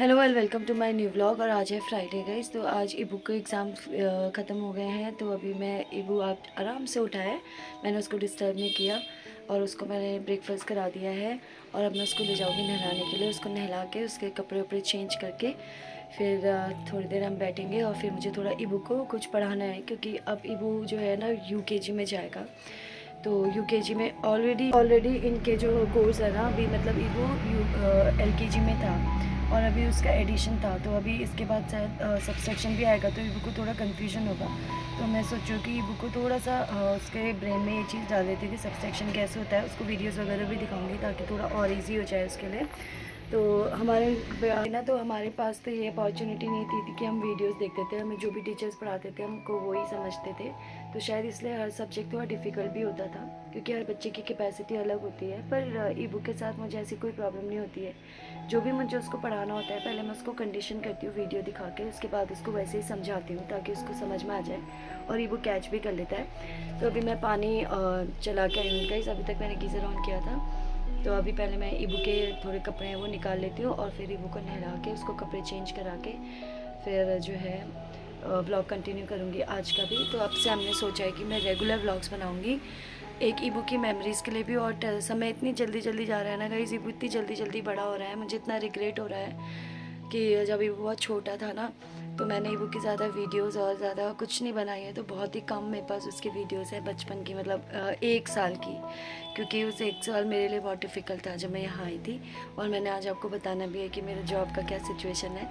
Hello and welcome to my new vlog. और आज है फ्राइडे गाइस। तो आज ईबू के एग्ज़ाम ख़त्म हो गए हैं। तो अभी मैं ईबू आप आराम से उठा है, मैंने उसको डिस्टर्ब नहीं किया और उसको मैंने ब्रेकफास्ट करा दिया है। और अब मैं उसको ले जाऊँगी नहलाने के लिए। उसको नहला के उसके कपड़े वपड़े चेंज करके फिर थोड़ी देर हम बैठेंगे और फिर मुझे थोड़ा ईबू को कुछ पढ़ाना है, क्योंकि अब ईबू जो है ना यूकेजी में जाएगा। तो यूकेजी में ऑलरेडी इनके जो कोर्स है ना, अभी मतलब ईबू एलकेजी में था और अभी उसका एडिशन था। तो अभी इसके बाद शायद सब्सट्रैक्शन भी आएगा, तो ईबू को थोड़ा कन्फ्यूजन होगा। तो मैं सोचूँ कि ईबू को थोड़ा सा उसके ब्रेन में ये चीज़ डाल देती थी कि सब्सट्रैक्शन कैसे होता है। उसको वीडियोस वगैरह भी दिखाऊंगी ताकि थोड़ा और इजी हो जाए उसके लिए। तो हमारे पास तो ये अपॉर्चुनिटी नहीं थी कि हम वीडियोस देखते थे। हमें जो भी टीचर्स पढ़ाते थे हमको वही समझते थे। तो शायद इसलिए हर सब्जेक्ट थोड़ा डिफ़िकल्ट भी होता था, क्योंकि हर बच्चे की कैपेसिटी अलग होती है। पर ईबू के साथ मुझे ऐसी कोई प्रॉब्लम नहीं होती है। जो भी मुझे उसको पढ़ाना होता है, पहले मैं उसको कंडीशन करती हूँ वीडियो दिखा के, उसके बाद उसको वैसे ही समझाती हूँ ताकि उसको समझ में आ जाए और ईबू कैच भी कर लेता है। तो अभी मैं पानी चला के आई हूँ गाइस। अभी तक मैंने गीज़र ऑन किया था। तो अभी पहले मैं ईबू के थोड़े कपड़े हैं वो निकाल लेती हूँ और फिर ईबू को नहला के उसको कपड़े चेंज करा के फिर जो है व्लॉग कंटिन्यू करूँगी आज का भी। तो अब से हमने सोचा है कि मैं रेगुलर व्लॉग्स बनाऊँगी, एक ईबू की मेमोरीज़ के लिए भी। और समय इतनी जल्दी जल्दी जा रहा है ना गाइस, ईबू इतनी जल्दी जल्दी बड़ा हो रहा है। मुझे इतना रिग्रेट हो रहा है कि जब ईबू बहुत छोटा था ना, तो मैंने ईबू की ज़्यादा वीडियोस और ज़्यादा कुछ नहीं बनाई है। तो बहुत ही कम मेरे पास उसकी वीडियोस है बचपन की, मतलब 1 साल की, क्योंकि उस 1 साल मेरे लिए बहुत डिफ़िकल्ट था जब मैं यहाँ आई थी। और मैंने आज आपको बताना भी है कि मेरे जॉब का क्या सिचुएशन है,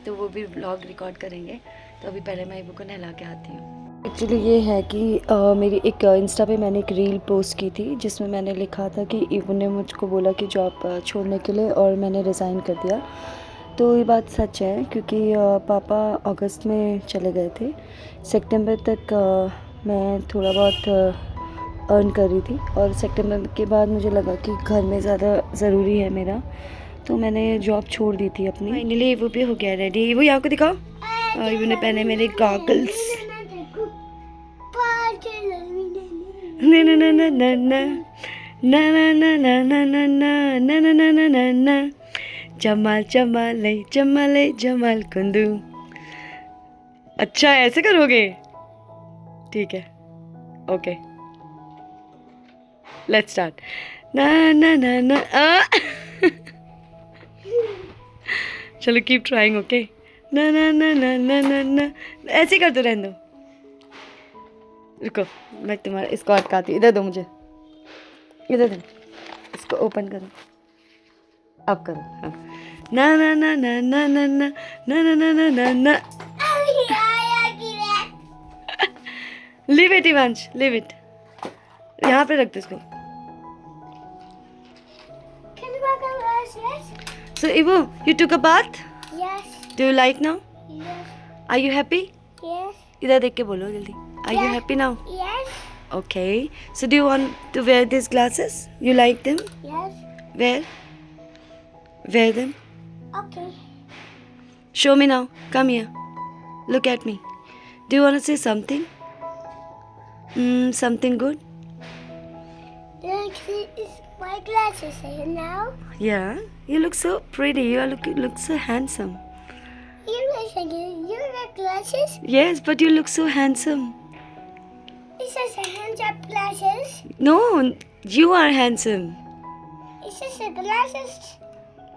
तो वो भी व्लॉग रिकॉर्ड करेंगे। तो अभी पहले मैं ईबू को नहला के आती हूँ। एक्चुअली ये है कि मेरी एक इंस्टा पे मैंने एक रील पोस्ट की थी जिसमें मैंने लिखा था कि ईबू ने मुझको बोला कि जॉब छोड़ने के लिए, और मैंने रिज़ाइन कर दिया। तो ये बात सच है, क्योंकि पापा अगस्त में चले गए थे। सितंबर तक मैं थोड़ा बहुत अर्न कर रही थी, और सितंबर के बाद मुझे लगा कि घर में ज़्यादा ज़रूरी है मेरा, तो मैंने जॉब छोड़ दी थी अपनी। फाइनली वो भी हो गया रेडी। वो यहाँ को दिखाओ। इबू ने पहने मेरे गॉगल्स। ना ना ना ना ना ना ना ना ना ना ना ना ना ना ना ना ना ना जमाल जमाले जमाले जमाल कुंदू। अच्छा ऐसे करोगे, ठीक है, ओके, लेट्स स्टार्ट। ना ना ना ना चलो कीप ट्राइंग, ओके। ना ना ना ना ना ना ना ऐसे कर दो, रहने दो। रुको, मैं तुम्हारा इसको अटकाती, इधर दो मुझे, इधर दो, इसको ओपन करो, अब करो। हाँ। ना ना ना ना ना ना ना ना ना ना ना ना ना लीव इट इवांश, लीव इट, यहाँ पे रख दो इसको। So Ivo, you took a bath? Yes. Do you like now? Yes. Are you happy? Yes. इधर देख के बोलो जल्दी। Are you happy now? Yes. Okay. So do you want to wear these glasses? You like them? Yes. Wear. Wear them. Okay. Show me now. Come here. Look at me. Do you want to say something? Something good? Look, it's my glasses here now. Yeah. You look so pretty. You look so handsome. You look like you got glasses. Yes, but you look so handsome. It's just a hands up glasses. No, you are handsome. It's just a glasses.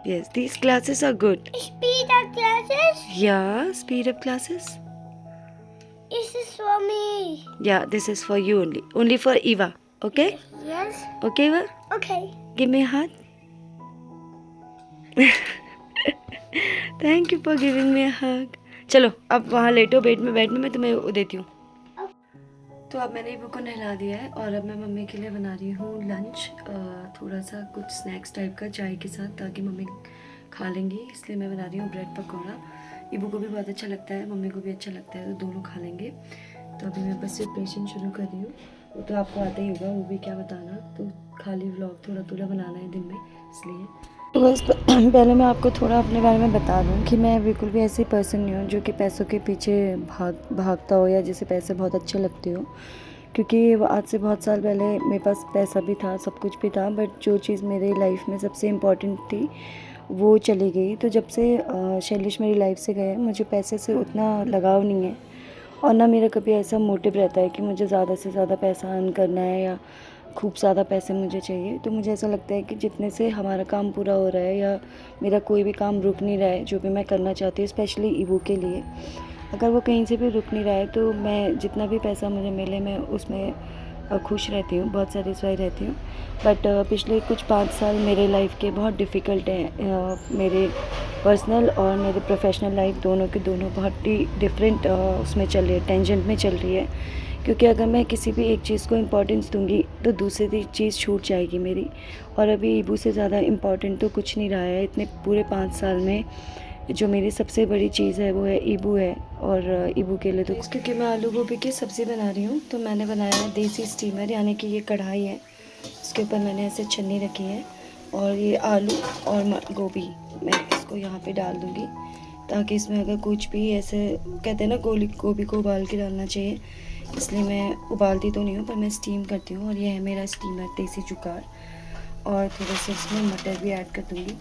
Yes, these glasses are good. Speed up glasses. Yeah, speed up glasses. This is for me. Yeah, this is for you only. Only for Eva. Okay? Yes. Okay, Eva? Okay. Give me a hug. Thank you for giving me a hug. चलो अब वहाँ लेटो, bed में मैं तुम्हें वो देती हूँ। तो अब मैंने ईबू को नहला दिया है और अब मैं मम्मी के लिए बना रही हूँ लंच, थोड़ा सा कुछ स्नैक्स टाइप का चाय के साथ, ताकि मम्मी खा लेंगी। इसलिए मैं बना रही हूँ ब्रेड पकौड़ा। ईबू को भी बहुत अच्छा लगता है, मम्मी को भी अच्छा लगता है, तो दोनों खा लेंगे। तो अभी मैं बस प्रिपरेशन शुरू कर रही हूँ। वो तो आपको आता ही होगा, वो भी क्या बताना। तो खाली व्लॉग थोड़ा थोड़ा बनाना है दिन में, इसलिए। तो बस पहले मैं आपको थोड़ा अपने बारे में बता दूं कि मैं बिल्कुल भी ऐसी पर्सन नहीं हूँ जो कि पैसों के पीछे भागता हो, या जिसे पैसे बहुत अच्छे लगते हो। क्योंकि आज से बहुत साल पहले मेरे पास पैसा भी था, सब कुछ भी था, बट जो चीज़ मेरे लाइफ में सबसे इम्पॉर्टेंट थी वो चली गई। तो जब से शैलिश मेरी लाइफ से गए, मुझे पैसे से उतना लगाव नहीं है और ना मेरा कभी ऐसा मोटिव रहता है कि मुझे ज़्यादा से ज़्यादा पैसा अर्न करना है या खूब ज़्यादा पैसे मुझे चाहिए। तो मुझे ऐसा लगता है कि जितने से हमारा काम पूरा हो रहा है या मेरा कोई भी काम रुक नहीं रहा है, जो भी मैं करना चाहती हूँ स्पेशली ईबू के लिए, अगर वो कहीं से भी रुक नहीं रहा है तो मैं जितना भी पैसा मुझे मिले मैं उसमें खुश रहती हूँ, बहुत सेटिस्फाई रहती हूँ। बट पिछले कुछ 5 साल मेरे लाइफ के बहुत डिफ़िकल्ट हैं। मेरे पर्सनल और मेरे प्रोफेशनल लाइफ दोनों के दोनों बहुत ही डिफरेंट उसमें चल रही है, टेंजेंट में चल रही है। क्योंकि अगर मैं किसी भी एक चीज़ को इम्पोर्टेंस दूंगी तो दूसरी चीज़ छूट जाएगी मेरी। और अभी ईबू से ज़्यादा इम्पोर्टेंट तो कुछ नहीं रहा है इतने पूरे 5 साल में। जो मेरी सबसे बड़ी चीज़ है वो है ईबू है। और ईबू के लिए तो क्योंकि मैं आलू गोभी की सब्ज़ी बना रही हूँ तो मैंने बनाया है देसी स्टीमर, यानी कि ये कढ़ाई है, उसके ऊपर मैंने ऐसे छन्नी रखी है और ये आलू और गोभी मैं इसको यहाँ पे डाल दूँगी, ताकि इसमें अगर कुछ भी ऐसे कहते हैं ना गोभी को उबाल के डालना चाहिए, इसलिए मैं उबालती तो नहीं हूँ पर मैं स्टीम करती हूँ। और ये है मेरा स्टीमर देसी जुगाड़। और थोड़े से इसमें मटर भी ऐड कर दूँगी,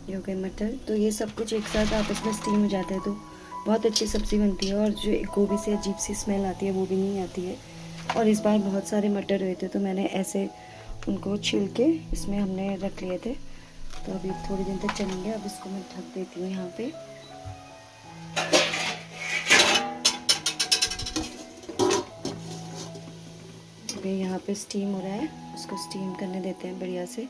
ये हो गए मटर। तो ये सब कुछ एक साथ आपस में स्टीम हो जाता है तो बहुत अच्छी सब्ज़ी बनती है और जो एक गोभी से अजीब सी स्मेल आती है वो भी नहीं आती है। और इस बार बहुत सारे मटर हुए थे तो मैंने ऐसे उनको छील के इसमें हमने रख लिए थे, तो अभी थोड़ी दिन तक चलेंगे। अब इसको मैं ढक देती हूँ यहाँ पे। अभी यहाँ पे स्टीम हो रहा है, उसको स्टीम करने देते हैं बढ़िया से।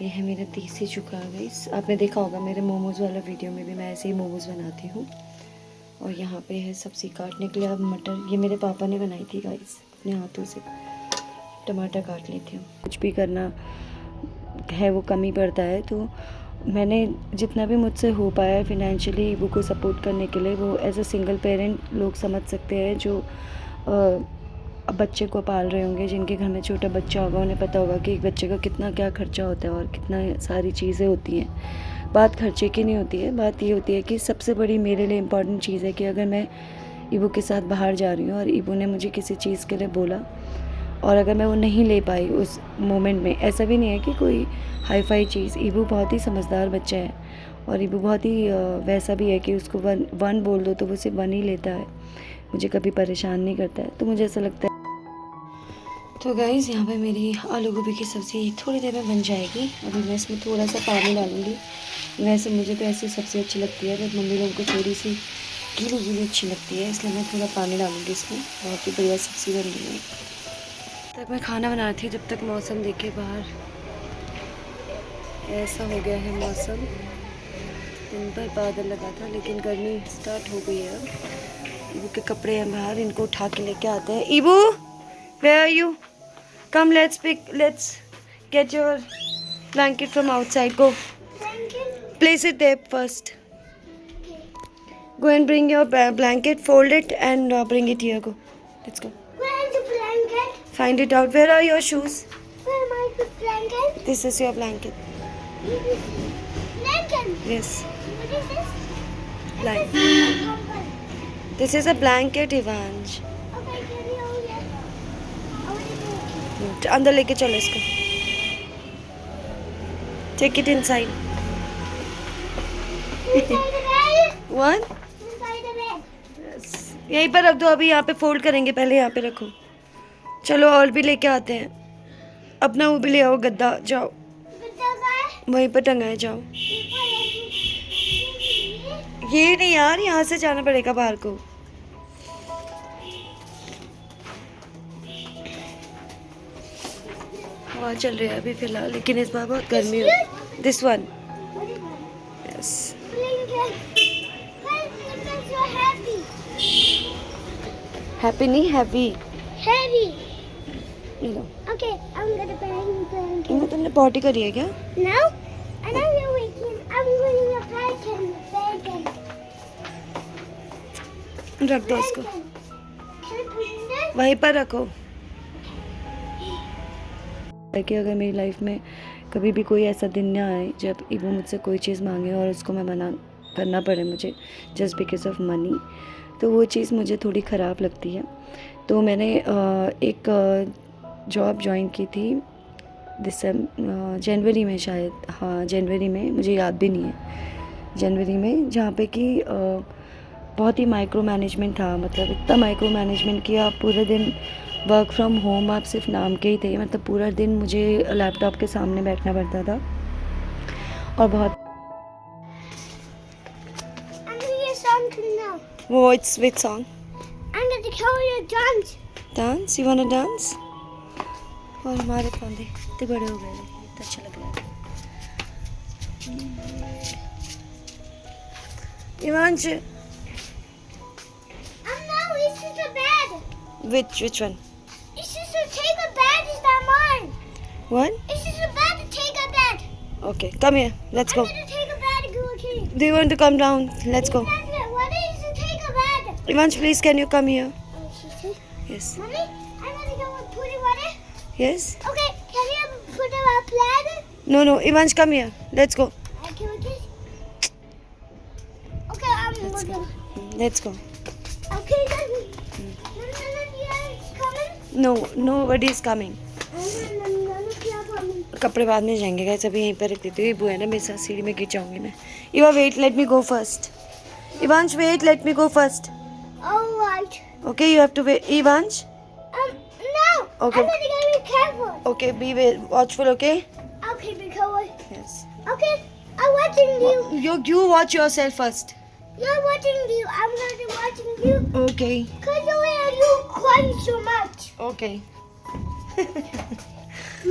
ये है मेरा देसी जुगाड़ गाइस। आपने देखा होगा मेरे मोमोज़ वाला वीडियो में भी मैं ऐसे ही मोमोज़ बनाती हूँ। और यहाँ पे है सब्ज़ी काटने के लिए। अब मटर ये मेरे पापा ने बनाई थी गाइस अपने हाथों से। टमाटर काट लेती हूँ, कुछ भी करना है वो कम ही पड़ता है। तो मैंने जितना भी मुझसे हो पाया है फिनेंशियली ईबू को सपोर्ट करने के लिए, वो एज अ सिंगल पेरेंट लोग समझ सकते हैं जो बच्चे को पाल रहे होंगे, जिनके घर में छोटा बच्चा होगा, उन्हें पता होगा कि एक बच्चे का कितना क्या खर्चा होता है और कितना सारी चीज़ें होती हैं। बात खर्चे की नहीं होती है, बात ये होती है कि सबसे बड़ी मेरे लिए इम्पॉर्टेंट चीज़ है कि अगर मैं ईबू के साथ बाहर जा रही हूँ और ईबू ने मुझे किसी चीज़ के लिए बोला और अगर मैं वो नहीं ले पाई उस मोमेंट में, ऐसा भी नहीं है कि कोई हाई फाई चीज़, ईबू बहुत ही समझदार बच्चा है और ईबू बहुत ही वैसा भी है कि उसको वन बोल दो तो वो सिर्फ वन ही लेता है, मुझे कभी परेशान नहीं करता है। तो मुझे ऐसा लगता है। तो गाइज़ यहाँ पे मेरी आलू गोभी की सब्ज़ी थोड़ी देर में बन जाएगी। अभी मैं इसमें थोड़ा सा पानी डालूँगी। वैसे मुझे तो ऐसी सब्ज़ी अच्छी लगती है, बट मम्मी लोगों को थोड़ी सी गीली गीली अच्छी लगती है, इसलिए मैं थोड़ा पानी डालूँगी इसमें। बहुत ही बढ़िया सब्ज़ी बन रही है। तब मैं खाना बना रही थी, जब तक मौसम देखे बाहर ऐसा हो गया है मौसम। दिन भर बादल लगा था लेकिन गर्मी स्टार्ट हो गई है। अब ईबू के कपड़े हैं बाहर, इनको उठा के लेके आते हैं। ईबू, where are you? Come, let's get your blanket from outside. Go. Blanket. Place it there first. Go and bring your blanket, fold it and bring it here. Go. Let's go. Where's the blanket? Find it out. Where are your shoes? Where am I the blanket? This is your blanket. Blanket. Yes. What is this? Blanket. This is a blanket, Ivanj. Okay, can you hold it? I want to go. अंदर लेके चलो इसको. Take it inside. Inside the bed. What? Inside the bed. Yes. यहीं पर रख दो, अभी यहाँ पे फोल्ड करेंगे, पहले यहाँ पे रखो. चलो और भी लेके आते हैं. अपना वो भी ले आओ गद्दा, जाओ गद्दा का है? वहीं पर टंगा है, जाओ. ये नहीं यार, यहाँ से जाना पड़ेगा बाहर को. हवा चल रही है अभी फिलहाल, लेकिन इस बार बहुत गर्मी हो. This one. यस. हैप्पी नहीं, heavy. Heavy. Low. Okay, I'm gonna blanket. इनको तुमने पॉटी करी है क्या? No? And now you're waking. I'm going to blanket. रख दो उसको, Can I put it there? वहीं पर रखो. कि अगर मेरी लाइफ में कभी भी कोई ऐसा दिन ना आए जब ईबू मुझसे कोई चीज़ मांगे और उसको मैं मना करना पड़े मुझे जस्ट बिकॉज ऑफ मनी, तो वो चीज़ मुझे थोड़ी ख़राब लगती है. तो मैंने एक जॉब ज्वाइन की थी जनवरी में शायद, हाँ जनवरी में, मुझे याद भी नहीं है, जनवरी में, जहाँ पे कि बहुत ही माइक्रो मैनेजमेंट था। मतलब इतना माइक्रो मैनेजमेंट किया, आप पूरे दिन वर्क फ्रॉम होम आप सिर्फ नाम के ही थे, मतलब पूरा दिन मुझे लैपटॉप के सामने बैठना पड़ता था और बहुत। I'm gonna get a song to know. वो it's which song? I'm gonna show you a dance. Dance, you want to dance? और हमारे पौधे इतने बड़े हो गए, इतना अच्छा लग रहा है। इवांश, No, this is a bed. which one? This is to take a bed. Is that mine? One? This is a bed to take a bed. Okay, come here, let's I'm go. gonna take a bed and go okay. Do you want to come down? Let's go. What is to take a bed? Ivansh, please can you come here? Oh, she said. Yes. Mommy, I'm gonna go and put it water. Yes? Okay, can you put it up ladder? No, Ivansh, come here. Let's go. Okay, okay. Okay, Let's we're go. gonna. Let's go. Okay, then. Yeah, it's coming. No, nobody is coming. कपड़े बाद में जाएंगे guys, अभी यहीं पर रख देती हूँ। ये वो है ना मेरे साथ, सीढ़ी में गिर जाऊंगी मैं। Eva wait, let me go first. इवांश wait, let me go first. All right. Okay, you have to wait. Ivansh? No. Okay. I'm gonna be careful. Okay, be watchful, okay? Okay, be careful. Yes. Okay, I'm watching you. You watch yourself first. You're watching you. I'm gonna be watching you. Okay. Cause why are you crying so much? Okay.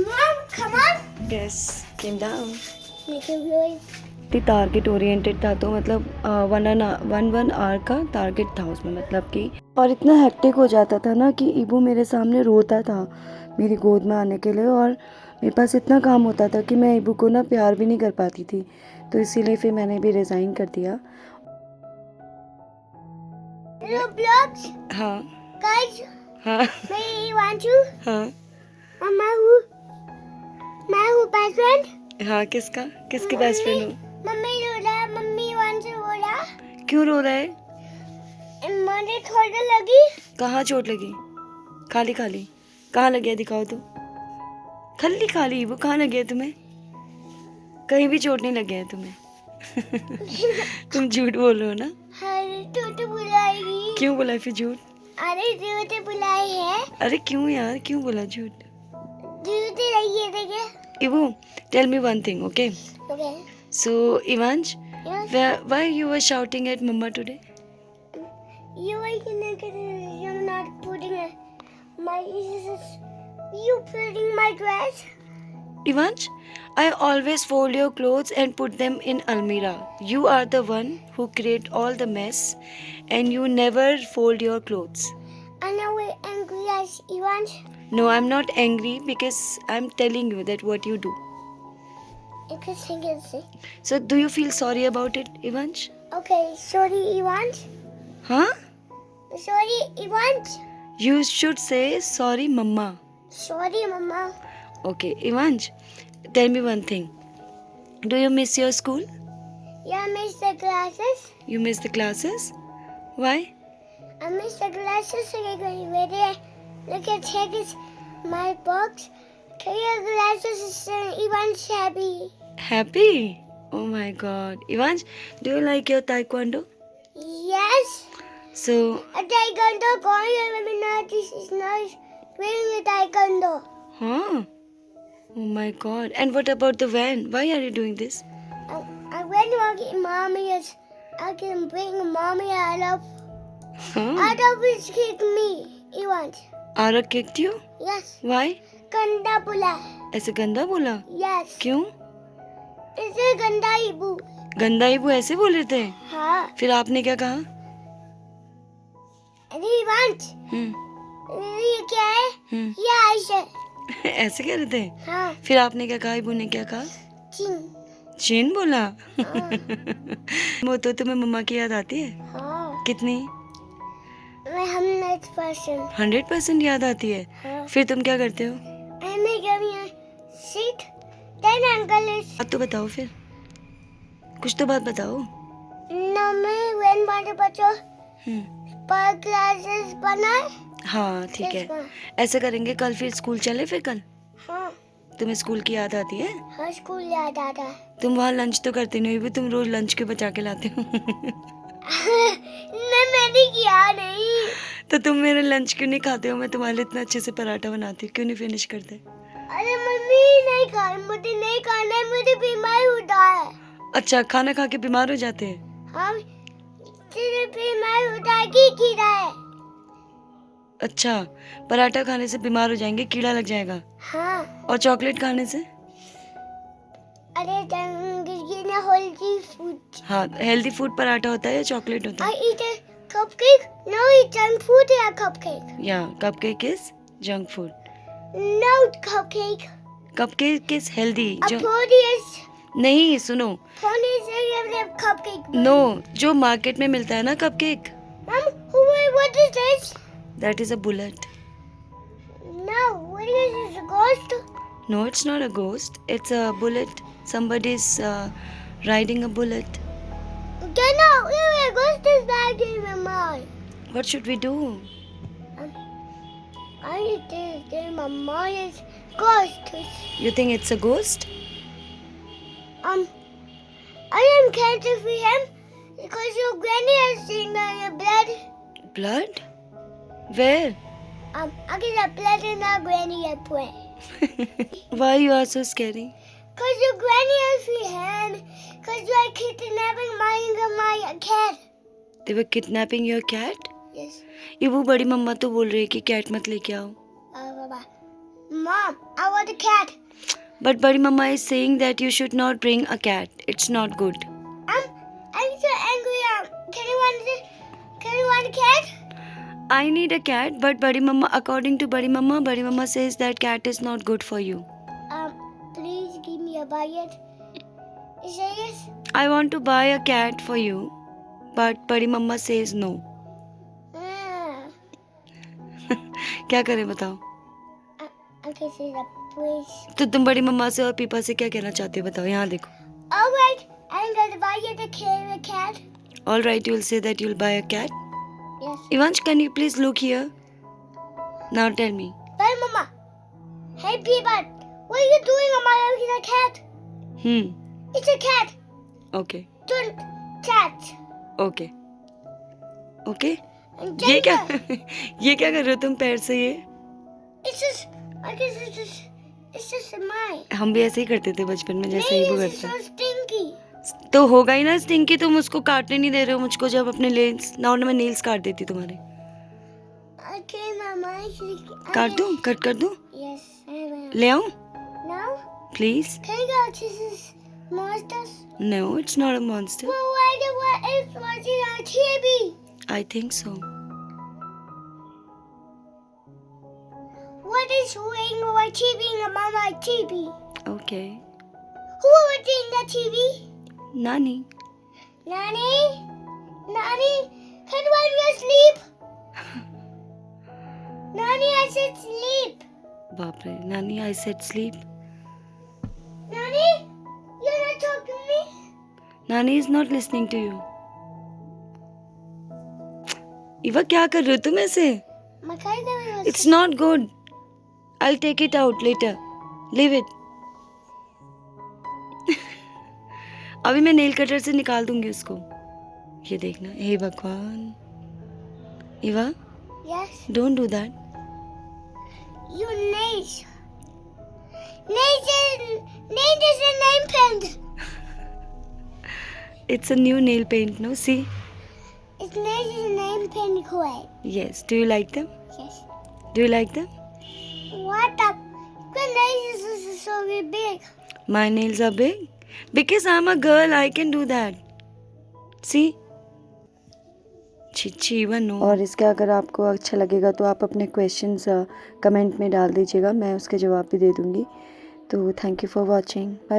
Mom, come on. Yes. Calm down. Make a noise. Target oriented था, तो मतलब 1 our का target था उसमें, मतलब कि, और इतना हेक्टिक हो जाता था ना कि इबू मेरे सामने रोता था मेरी गोद में आने के लिए, और मेरे पास इतना काम होता था कि मैं इबू को ना प्यार भी नहीं कर पाती थी, तो इसीलिए फिर मैंने भी रिज़ाइन कर दिया। Roblox, हाँ guys. हाँ May want you? हाँ मैं हूँ best friend. हाँ, किसके बेस्ट फ्रेंड हो? मम्मी रो रहा है, मम्मी want to रो रहा। क्यों रो रहा है? मुझे थोड़ी लगी। कहाँ चोट लगी? खाली कहाँ लगी है, दिखाओ तो। खाली वो कहाँ लगी है तुम्हें? कहीं भी चोट नहीं लगी है तुम्हें। तुम झूठ बोल रहे हो ना? अरे टूट बुलाएगी। क्यों बोला फिर झूठ? अरे टूट बुलाई है। अरे क्यों यार, क्यों बोला झूठ? टूट रही है देखिए। Ibu, tell me one thing, okay? Okay. So, Ivansh, Yes. why you were shouting at Mama today? You're not putting my. You putting my dress. Ivansh, I always fold your clothes and put them in almirah. You are the one who create all the mess, and you never fold your clothes. I know we're angry as Ivan. No, I'm not angry because I'm telling you that what you do. Interesting. So, do you feel sorry about it, Ivansh? Okay, sorry, Ivan. Huh? Sorry, Ivan. You should say sorry, Mama. Sorry, Mama. Okay, Ivansh, tell me one thing. Do you miss your school? Yeah, I miss the glasses. You miss the classes? Why? I miss the glasses. Look at check is my box. Your glasses is Ivan's happy. Happy? Oh my god. Ivansh, do you like your taekwondo? Yes. So, A taekwondo going. I mean, this is nice. Wearing a taekwondo. huh? Oh my god. And what about the van? Why are you doing this? I went to get mommy. I can bring mommy out of. Huh? Out of his kick me. Ivan. Ara kicked you? Yes. Why? गंदा बोला। ऐसे गंदा बोला? Yes. क्यों? इसे गंदा Ibu. गंदा Ibu ऐसे बोले थे? हाँ। फिर आपने क्या कहा? अरे इवांश, ये क्या है? ये ऐसे। ऐसे कह रहे थे? हाँ। फिर आपने क्या कहा? इबू ने क्या कहा? चीन बोला? वो तो तुम्हें मम्मा की याद आती है? हाँ। कितनी? 100%। 100% याद आती है? हाँ। फिर तुम क्या करते हो? मैं sit then uncle is बात तो बताओ फिर, कुछ तो बात बताओ। no मैं when बाटे बच्चों पर क्लासेस बनाए। हाँ ठीक है, Yes, ma'am. ऐसे करेंगे। कल फिर स्कूल चले फिर कल? हाँ। तुम्हें स्कूल की याद आती है? हाँ स्कूल याद आता है। तुम वहाँ लंच तो करती नहीं भी, तुम रोज लंच क्यों बचा के लाते हो? मैंने किया नहीं। तो तुम मेरा लंच क्यों नहीं खाते हो? मैं तुम्हारे लिए इतना अच्छे से पराठा बनाती हूँ, क्यों नहीं फिनिश करते? अरे मम्मी नहीं खा, मुझे नहीं खाना है, मुझे बीमार होता है। अच्छा, खाना खा के बीमार हो जाते हैं? हम सिर्फ बीमार होता है कि कीड़ा है। अच्छा, पराठा खाने से बीमार हो जाएंगे, कीड़ा लग जाएगा। हाँ। और चॉकलेट खाने से? अरे ये ना हेल्दी फूड। हाँ, हेल्दी फूड पराठा होता है या चॉकलेट होता I है? eat a cupcake. No, it's junk food या cupcake. या cupcake is junk food. No cupcake. Cupcake is healthy. जो Apodius. नहीं, सुनो, Ponies are cupcake. नो, जो मार्केट में मिलता है ना cupcake, Mom, what is this? That is a bullet. No, what is this? A ghost? No, it's not a ghost. It's a bullet. Somebody's riding a bullet. Get out! A ghost is back in my mind. What should we do? I think my mind is ghost. You think it's a ghost? I am cancer for him because your granny has seen my blood. Blood? Where? I get a blood in our granny at point. Why you are so scary? Because your granny has free hand. Because you are kidnapping my cat. They were kidnapping your cat? Yes. ये वो बड़ी मम्मा तो बोल रही है कि cat मत लेके आओ। Mom, I want a cat. But बड़ी मम्मा is saying that you should not bring a cat. It's not good. I'm so angry. Can you want a cat? I need a cat, but बड़ी मम्मा, according to बड़ी मम्मा says that cat is not good for you. Please give me a bucket. You say yes? I want to buy a cat for you, but बड़ी मम्मा says no. क्या करें बताओ? Okay, say that, please. तो तुम बड़ी मम्मा से और पीपा से क्या कहना चाहते हो बताओ? यहाँ देखो. All right, I'm gonna buy you the cat. All right, you'll say that you'll buy a cat. Yes. Ivansh, can you please look here? Now tell me. Bye, Mama. Hey, Peanut, what are you doing? Am I looking at a cat? It's a cat. Okay. Don't cat. Okay. Okay. And ये क्या Jenga. ये क्या कर रहे हो तुम पैर से ये? It's just, I guess it's just a mine. हम भी ऐसे ही करते थे बचपन में, जैसे ही वो This is करते so stinky. तो होगा ही ना स्टिंकी। तुम उसको काटने नहीं दे रहे हो मुझको, जब अपने नेल्स ना मैं नेल्स काट देती तुम्हारे। Okay, Mama. काट दूं? कट कर दूं? Yes, I will. ले आऊं? No? Please? Can you go to this monsters? No, it's not a monster. Well, what is watching on TV? I think so. What is doing on TV and Mama TV? Okay. Who is watching the TV? Nani. Nanny? Nanny? Can one of sleep? Nanny, I said sleep. बाप रे, Nani, I said sleep. Nanny? You're not talking to me? Nani is not listening to you. Eva क्या कर रहे हो तुम ऐसे? It's not good. I'll take it out later. Leave it. अभी मैं नेल कटर से निकाल दूंगी उसको। ये देखना, हे भगवान। Eva, Yes. don't do that. You Nate. Nate is a name paint. It's a new nail paint, no? See? It's Nate is a name paint clay. Yes. Do you like them? Yes. Do you like them? What the? The nails is so big. My nails are big? Because I'm a girl, I can do that. See? छी one no. और इसका अगर आपको अच्छा लगेगा तो आप अपने क्वेश्चंस कमेंट में डाल दीजिएगा, मैं उसके जवाब भी दे दूँगी। तो thank you for watching. Bye.